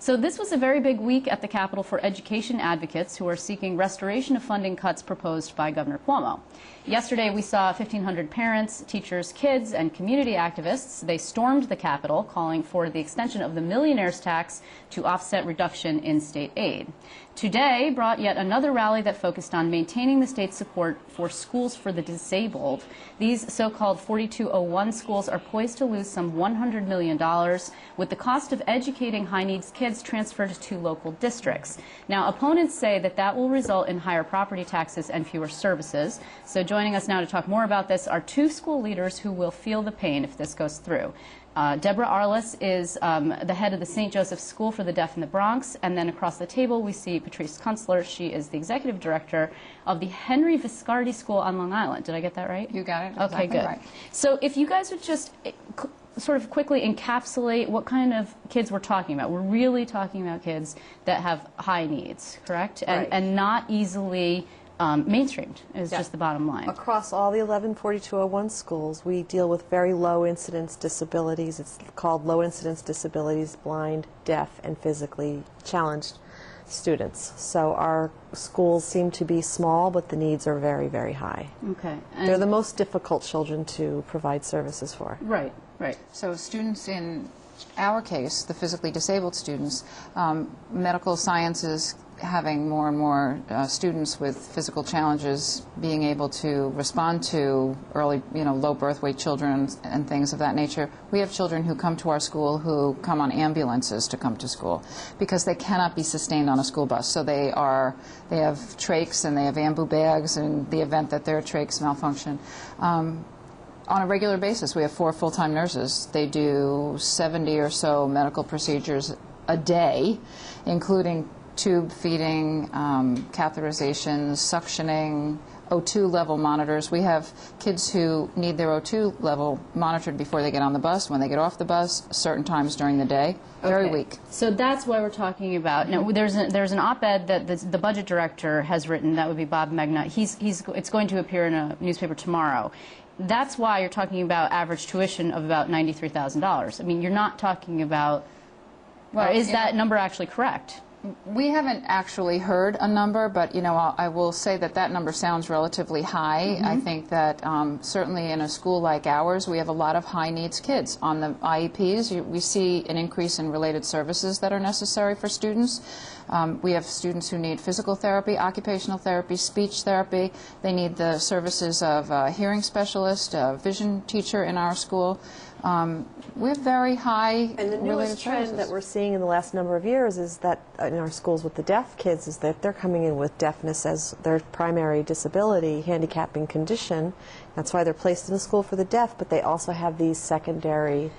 So this was a very big week at the Capitol for education advocates who are seeking restoration of funding cuts proposed by Governor Cuomo. Yesterday we saw 1,500 parents, teachers, kids, and community activists. They stormed the Capitol calling for the extension of the millionaire's tax to offset reduction in state aid. Today brought yet another rally that focused on maintaining the state's support for schools for the disabled. These so-called 4201 schools are poised to lose some $100 million, with the cost of educating high-needs kids transferred to local districts. Now, opponents say that that will result in higher property taxes and fewer services. So joining us now to talk more about this are two school leaders who will feel the pain if this goes through. Deborah Arles is the head of the St. Joseph's School for the Deaf in the Bronx, and then across the table we see Patrice Kunstler. She is the executive director of the Henry Viscardi School on Long Island. Did I get that right? You got it. Okay, exactly good. Right. So if you guys would just sort of quickly encapsulate what kind of kids we're talking about. We're really talking about kids that have high needs, correct? Right. And not easily mainstreamed is just the bottom line. Across all the 11 4201 schools, we deal with very low incidence disabilities. It's called low incidence disabilities, blind, deaf, and physically challenged students. So our schools seem to be small, but the needs are very, very high. Okay. They're the most difficult children to provide services for. Right, right. So students in our case, the physically disabled students, medical sciences having more and more students with physical challenges being able to respond to early, low birth weight children and things of that nature. We have children who come to our school who come on ambulances to come to school because they cannot be sustained on a school bus. So they have trachs and they have ambu bags in the event that their trachs malfunction. On a regular basis, we have 4 full-time nurses. They do 70 or so medical procedures a day, including tube feeding, catheterizations, suctioning, O2 level monitors. We have kids who need their O2 level monitored before they get on the bus, when they get off the bus, certain times during the day, every week. So that's why we're talking about. Now, there's an op-ed that the budget director has written. That would be Bob Magna. It's going to appear in a newspaper tomorrow. That's why you're talking about average tuition of about $93,000. I mean, you're not talking about, well, is that number actually correct? We haven't actually heard a number, but I will say that that number sounds relatively high. I think that certainly in a school like ours, we have a lot of high needs kids. On the IEPs, we see an increase in related services that are necessary for students. We have students who need physical therapy, occupational therapy, speech therapy. They need the services of a hearing specialist, a vision teacher in our school. We have very high and the newest trend that we're seeing in the last number of years is that in our schools with the deaf kids is that they're coming in with deafness as their primary disability, handicapping condition. That's why they're placed in the school for the deaf, but they also have these secondary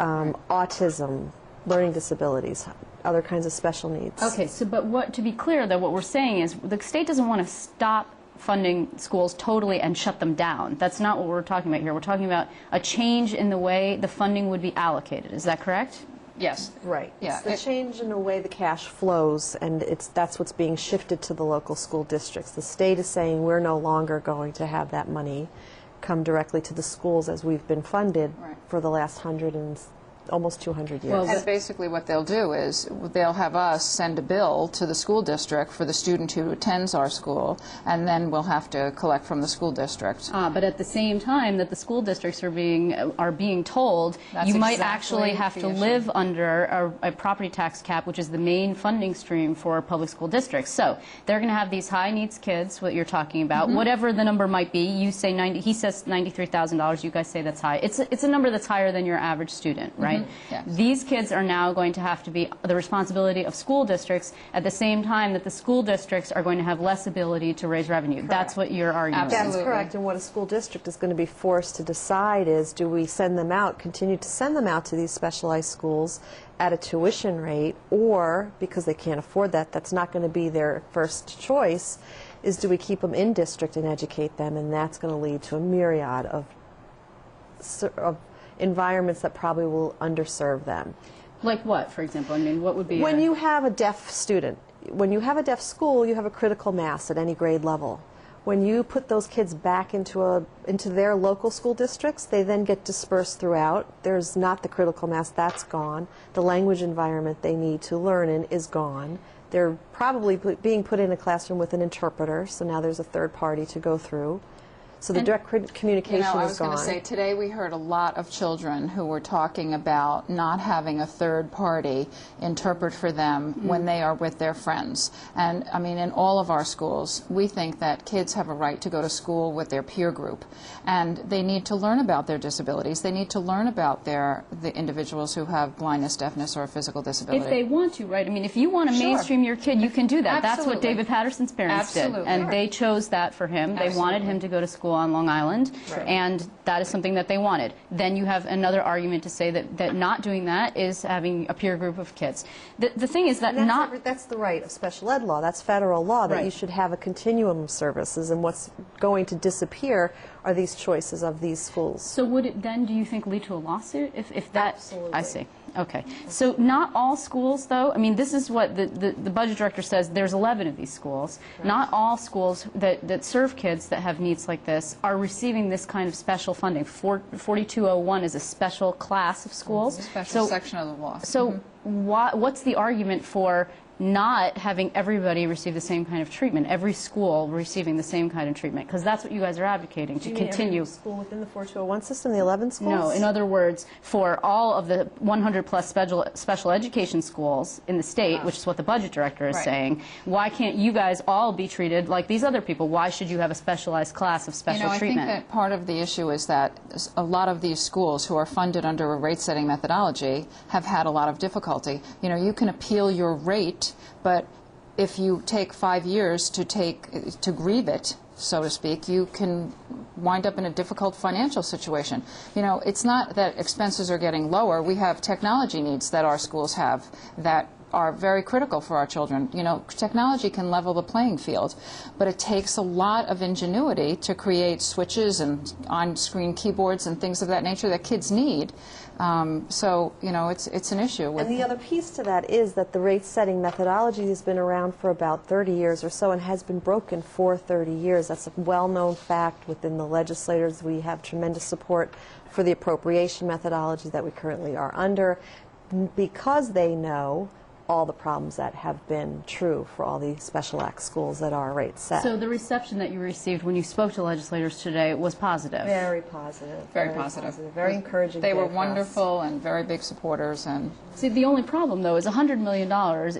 autism, learning disabilities, other kinds of special needs. Okay, so but to be clear, though, what we're saying is the state doesn't want to stop funding schools totally and shut them down. That's not what we're talking about here. We're talking about a change in the way the funding would be allocated. Is that correct? Yes. Right. Yeah. It's the change in the way the cash flows, and that's what's being shifted to the local school districts. The state is saying we're no longer going to have that money come directly to the schools as we've been funded for the last almost 200 years. Well, and basically what they'll do is they'll have us send a bill to the school district for the student who attends our school, and then we'll have to collect from the school district. But at the same time that the school districts are being told you might actually have to live under a property tax cap, which is the main funding stream for public school districts. So they're going to have these high needs kids, what you're talking about, whatever the number might be. You say he says $93,000. You guys say that's high. It's a number that's higher than your average student, right? Yes. These kids are now going to have to be the responsibility of school districts at the same time that the school districts are going to have less ability to raise revenue. Correct. That's what you're arguing. Absolutely. That's correct. And what a school district is going to be forced to decide is, do we send them out, continue to send them out to these specialized schools at a tuition rate, or because they can't afford that, that's not going to be their first choice, is do we keep them in district and educate them, and that's going to lead to a myriad of environments that probably will underserve them. Like what, for example? I mean, what would be when you have a deaf student, when you have a deaf school, you have a critical mass at any grade level. When you put those kids back into their local school districts, they then get dispersed throughout. There's not the critical mass, that's gone. The language environment they need to learn in is gone. They're probably being put in a classroom with an interpreter, so now there's a third party to go through. So the direct communication I is was gone. going to say, today we heard a lot of children who were talking about not having a third party interpret for them when they are with their friends. And I mean, in all of our schools, we think that kids have a right to go to school with their peer group. And they need to learn about their disabilities. They need to learn about the individuals who have blindness, deafness, or a physical disability. If they want to, right? I mean, if you want to Sure. mainstream your kid, you can do that. Absolutely. That's what David Patterson's parents Absolutely. did. And they chose that for him. They wanted Absolutely. him to go to school on Long Island, and that is something that they wanted. Then you have another argument to say that not doing that is having a peer group of kids. The thing is that That's the right of special ed law. That's federal law, that Right. you should have a continuum of services, and what's going to disappear are these choices of these schools. So would it then, do you think, lead to a lawsuit if that? Absolutely. I see. Okay. So not all schools, though. I mean, this is what the budget director says. There's 11 of these schools. Right. Not all schools that serve kids that have needs like this are receiving this kind of special funding. 4201 is a special class of schools. A special section of the law. So what's the argument for not having everybody receive the same kind of treatment, every school receiving the same kind of treatment? Because that's what you guys are advocating, to continue. Every school within the 4201 system, the 11 schools? No, in other words, for all of the 100-plus special education schools in the state, which is what the budget director is Right. saying, why can't you guys all be treated like these other people? Why should you have a specialized class of special treatment? I think that part of the issue is that a lot of these schools who are funded under a rate-setting methodology have had a lot of difficulty. You can appeal your rate, but if you take 5 years to grieve it, so to speak, you can wind up in a difficult financial situation. It's not that expenses are getting lower. We have technology needs that our schools have that are very critical for our children. Technology can level the playing field, but it takes a lot of ingenuity to create switches and on-screen keyboards and things of that nature that kids need. So, it's an issue. And the other piece to that is that the rate-setting methodology has been around for about 30 years or so and has been broken for 30 years. That's a well-known fact within the legislators. We have tremendous support for the appropriation methodology that we currently are under, because they know all the problems that have been true for all the special act schools that are rate set. So the reception that you received when you spoke to legislators today was positive? Very positive. Very positive. Very encouraging. They were day for us. wonderful and very big supporters. And See, the only problem, though, is $100 million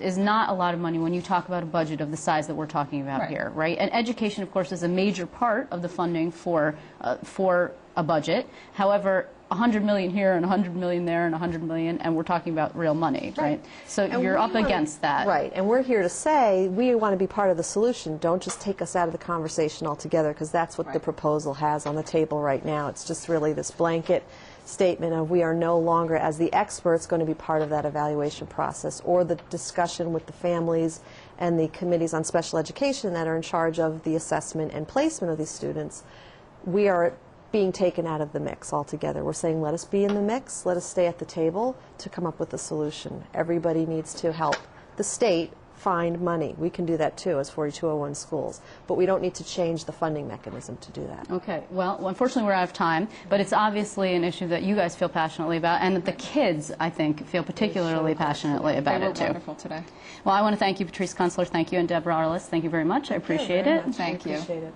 is not a lot of money when you talk about a budget of the size that we're talking about Right. here, right? And education, of course, is a major part of the funding for a budget. However, 100 million here and 100 million there and 100 million, and we're talking about real money, right? So And you're we up wanna- against that. Right, and we're here to say we want to be part of the solution. Don't just take us out of the conversation altogether, because that's what the Right. proposal has on the table right now. It's just really this blanket statement of we are no longer, as the experts, going to be part of that evaluation process or the discussion with the families and the committees on special education that are in charge of the assessment and placement of these students. We are being taken out of the mix altogether. We're saying let us be in the mix, let us stay at the table to come up with a solution. Everybody needs to help the state find money. We can do that too as 4201 schools, but we don't need to change the funding mechanism to do that. Okay, well, unfortunately we're out of time, but it's obviously an issue that you guys feel passionately about, and that the kids, I think, feel particularly passionately about they were it too. wonderful today. Well, I want to thank you, Patrice Kunstler, thank you, and Deborah Arles. Thank you very much. I appreciate it. Thank you. Appreciate it.